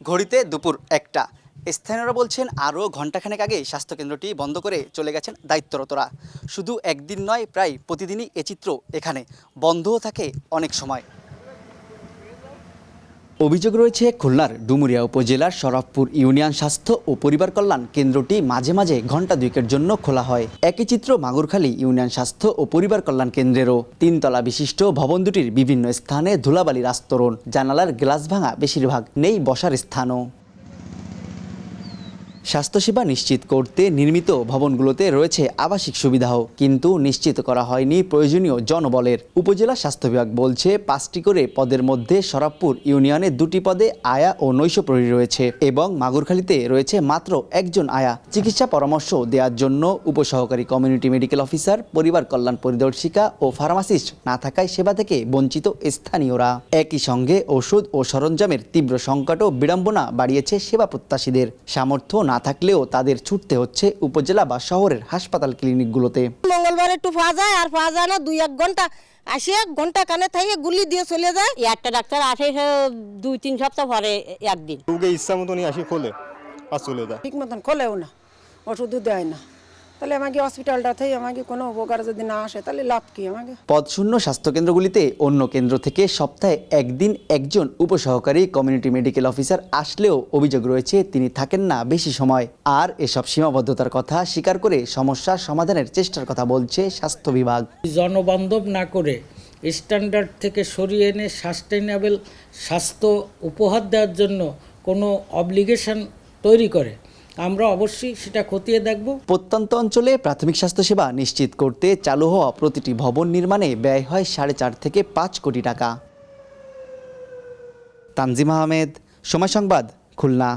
ঘড়িতে দুপুর ১টা। স্থানীয়রা বলছেন আরও ঘণ্টাখানেক আগে স্বাস্থ্যকেন্দ্রটি বন্ধ করে চলে গেছেন দায়িত্বরতরা। শুধু একদিন নয়, প্রায় প্রতিদিনই এ চিত্র এখানে বন্ধও থাকে অনেক সময়। অভিযোগ রয়েছে খুলনার ডুমুরিয়া উপজেলার শরফপুর ইউনিয়ন স্বাস্থ্য ও পরিবার কল্যাণ কেন্দ্রটি মাঝে মাঝে ঘণ্টা দুয়েকের জন্য খোলা হয়। একই চিত্র মাগুরখালী ইউনিয়ন স্বাস্থ্য ও পরিবার কল্যাণ কেন্দ্রেরও। ৩ তলা বিশিষ্ট ভবন দুটির বিভিন্ন স্থানে ধুলাবালির আস্তরণ, জানালার গ্লাস ভাঙা বেশিরভাগ, নেই বসার স্থানও। স্বাস্থ্যসেবা নিশ্চিত করতে নির্মিত ভবনগুলোতে রয়েছে আবাসিক সুবিধাও, কিন্তু নিশ্চিত করা হয়নি প্রয়োজনীয় জনবলের। উপজেলা স্বাস্থ্য বিভাগ বলছে ৫টি করে পদের মধ্যে শরফপুর ইউনিয়নে 2টি পদে আয়া ও নৈশ প্রহরী রয়েছে এবং মাগুরখালীতে রয়েছে মাত্র একজন আয়া। চিকিৎসা পরামর্শ দেওয়ার জন্য উপসহকারী কমিউনিটি মেডিকেল অফিসার, পরিবার কল্যাণ পরিদর্শিকা ও ফার্মাসিস্ট না থাকায় সেবা থেকে বঞ্চিত স্থানীয়রা। একই সঙ্গে ওষুধ ও সরঞ্জামের তীব্র সংকটও বিড়ম্বনা বাড়িয়েছে সেবা প্রত্যাশীদের। সামর্থ্য না থাকলেও তাদের ছুটতে হচ্ছে উপজেলা বা শহরের হাসপাতাল ক্লিনিকগুলোতে। মঙ্গলবার একটু পাওয়া যায়, আর পাওয়া যায় না, 2-1 ঘন্টা আসে, 1 ঘন্টা কানে থাইয়ে গুলি দিয়ে চলে যায়। একটা ডাক্তার আসে 2-3 সপ্তাহ পরে একদিন। রোগে ইচ্ছা মতনই আসি খোলে আর চলে যায়। ঠিক মতন খোলেও না, ওষুধও দেয় না। তাহলে আমাকে হসপিটালটা থেকে আমাকে কোনো উপকার যদি না আসে তাহলে লাভ কি আমাকে? পদশূন্য স্বাস্থ্যকেন্দ্রগুলিতে অন্য কেন্দ্র থেকে সপ্তাহে একদিন একজন উপসহকারী কমিউনিটি মেডিকেল অফিসার আসলেও অভিযোগ রয়েছে তিনি থাকেন না বেশি সময়। আর এসব সীমাবদ্ধতার কথা স্বীকার করে সমস্যার সমাধানের চেষ্টার কথা বলছে স্বাস্থ্য বিভাগ। জনবান্ধব না করে স্ট্যান্ডার্ড থেকে সরিয়ে এনে সাস্টেইনেবল স্বাস্থ্য উপহার দেওয়ার জন্য কোনো অব্লিগেশন তৈরি করে আমরা অবশ্যই সেটা খতিয়ে দেখব। প্রত্যন্ত অঞ্চলে প্রাথমিক স্বাস্থ্যসেবা নিশ্চিত করতে চালু হওয়া প্রতিটি ভবন নির্মাণে ব্যয় হয় 4.5 থেকে 5 কোটি টাকা। তানজিম আহমেদ, সময় সংবাদ, খুলনা।